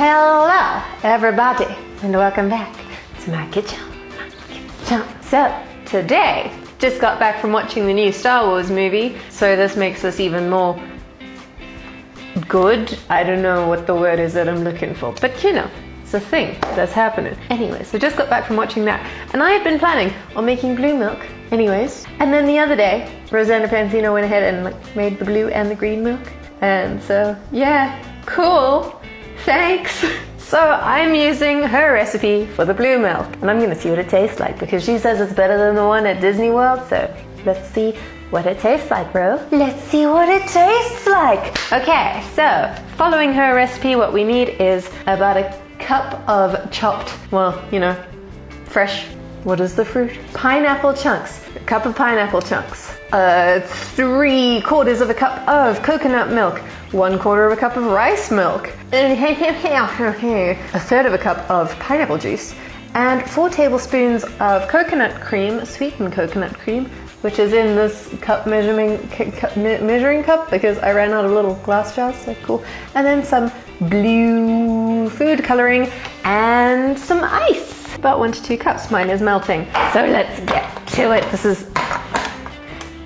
Hello everybody and welcome back to my kitchen. So today, just got back from watching the new Star Wars movie, so this makes us even more good. I don't know what the word is that I'm looking for, but you know, it's a thing that's happening. Anyway, so just got back from watching that, and I had been planning on making blue milk anyways. And then the other day, Rosanna Pansino went ahead and made the blue and the green milk. And so, yeah, cool. Thanks. So I'm using her recipe for the blue milk, and I'm gonna see what it tastes like because she says it's better than the one at Disney World. So let's see what it tastes like, bro. Let's see what it tastes like. Okay, so following her recipe, what we need is about a cup of chopped, well, you know, fresh, what is the fruit? Pineapple chunks. A cup of pineapple chunks. 3/4 of a cup of coconut milk. 1/4 of a cup of rice milk. A third of a cup of pineapple juice. And 4 tablespoons of coconut cream, sweetened coconut cream, which is in this cup measuring cup because I ran out of little glass jars, so cool. And then some blue food coloring and some ice. About 1 to 2 cups. Mine is melting. So let's get to it. This is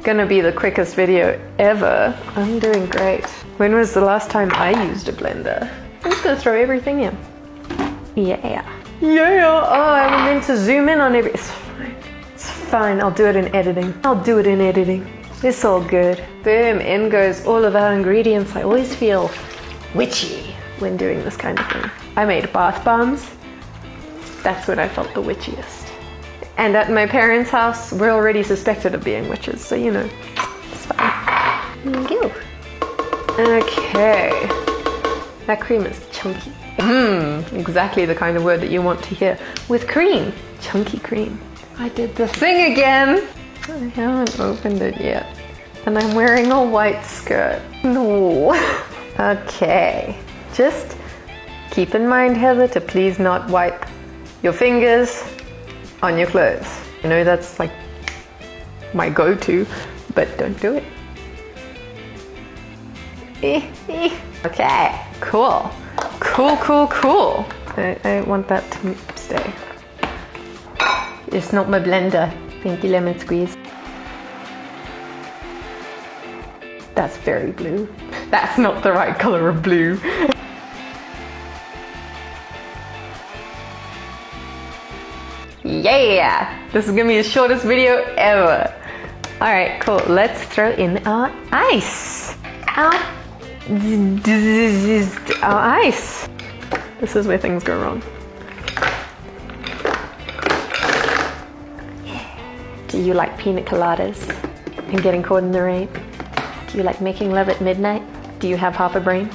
gonna be the quickest video ever. I'm doing great. When was the last time I used a blender? I'm just gonna throw everything in. Yeah. Yeah. Oh, I'm meant to zoom in on every. It's fine. It's fine. I'll do it in editing. It's all good. Boom. In goes all of our ingredients. I always feel witchy when doing this kind of thing. I made bath bombs. That's when I felt the witchiest. And at my parents' house, we're already suspected of being witches, so you know, it's fine. There you go. Okay. That cream is chunky. Exactly the kind of word that you want to hear. With cream. Chunky cream. I did the thing again. I haven't opened it yet. And I'm wearing a white skirt. No. Okay. Just keep in mind, Heather, to please not wipe your fingers on your clothes. You know, that's like my go-to, but don't do it. Okay, cool. Cool. I want that to stay. It's not my blender. Thank you, lemon squeeze. That's very blue. That's not the right color of blue. Yeah! This is gonna be the shortest video ever. Alright, cool. Let's throw in our ice. Our ice. This is where things go wrong. Do you like pina coladas and getting caught in the rain? Do you like making love at midnight? Do you have half a brain?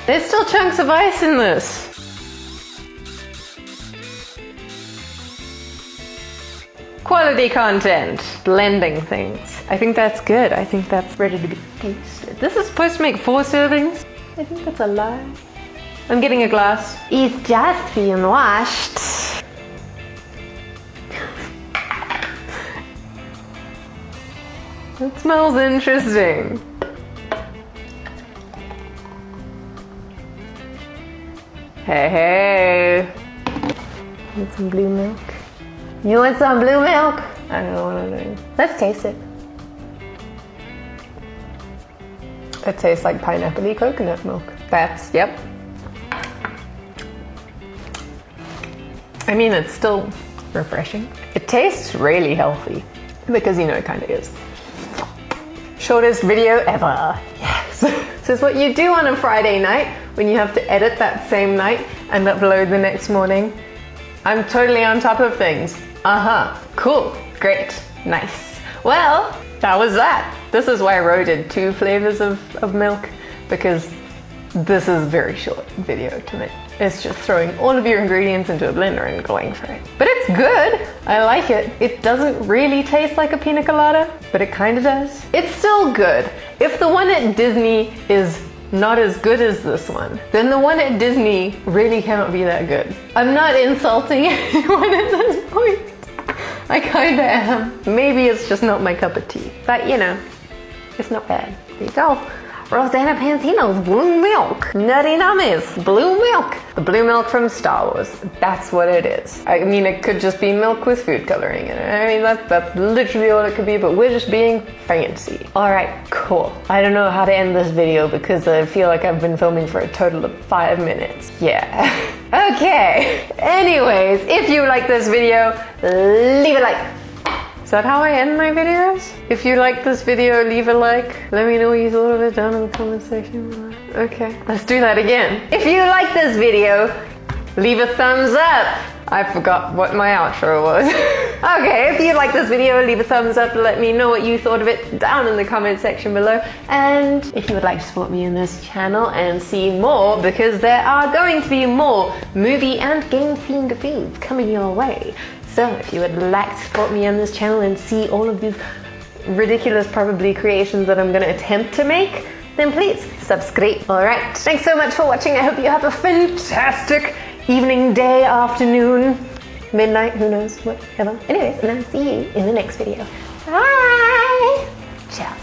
There's still chunks of ice in this. Quality content. Blending things. I think that's good. I think that's ready to be tasted. This is supposed to make 4 servings. I think that's a lie. I'm getting a glass. It's just being washed. It smells interesting. Hey. Need some blue milk? You want some blue milk? I don't know what I'm doing. Let's taste it. It tastes like pineapple-y coconut milk. That's, yep. I mean, it's still refreshing. It tastes really healthy because, you know, it kind of is. Shortest video ever. Yes. This is what you do on a Friday night when you have to edit that same night and upload the next morning. I'm totally on top of things. Cool. Great. Nice. Well, that was that. This is why Ro did 2 flavors of milk, because this is a very short video to make. It's just throwing all of your ingredients into a blender and going for it. But it's good. I like it. It doesn't really taste like a pina colada, but it kind of does. It's still good. If the one at Disney is not as good as this one, then the one at Disney really cannot be that good. I'm not insulting anyone at this point. I kinda am. Maybe it's just not my cup of tea. But you know, it's not bad. There you go. Rosanna Pansino's blue milk. Nerdy Nummies, blue milk. The blue milk from Star Wars. That's what it is. I mean, it could just be milk with food coloring in it. I mean, that's literally all it could be, but we're just being fancy. All right, cool. I don't know how to end this video because I feel like I've been filming for a total of 5 minutes. Yeah. Okay. Anyways, if you like this video, leave a like. Is that how I end my videos? If you like this video, leave a like. Let me know what you thought of it down in the comment section below. Okay, let's do that again. If you like this video, leave a thumbs up. I forgot what my outro was. Okay, if you like this video, leave a thumbs up. Let me know what you thought of it down in the comment section below. And if you would like to support me in this channel and see more, because there are going to be more movie and game themed videos coming your way. So if you would like to support me on this channel and see all of these ridiculous probably creations that I'm going to attempt to make, then please subscribe. Alright, thanks so much for watching. I hope you have a fantastic evening, day, afternoon, midnight, who knows, whatever. Anyways, and I'll see you in the next video. Bye! Cheers.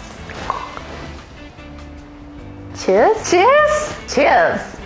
Cheers, cheers, cheers.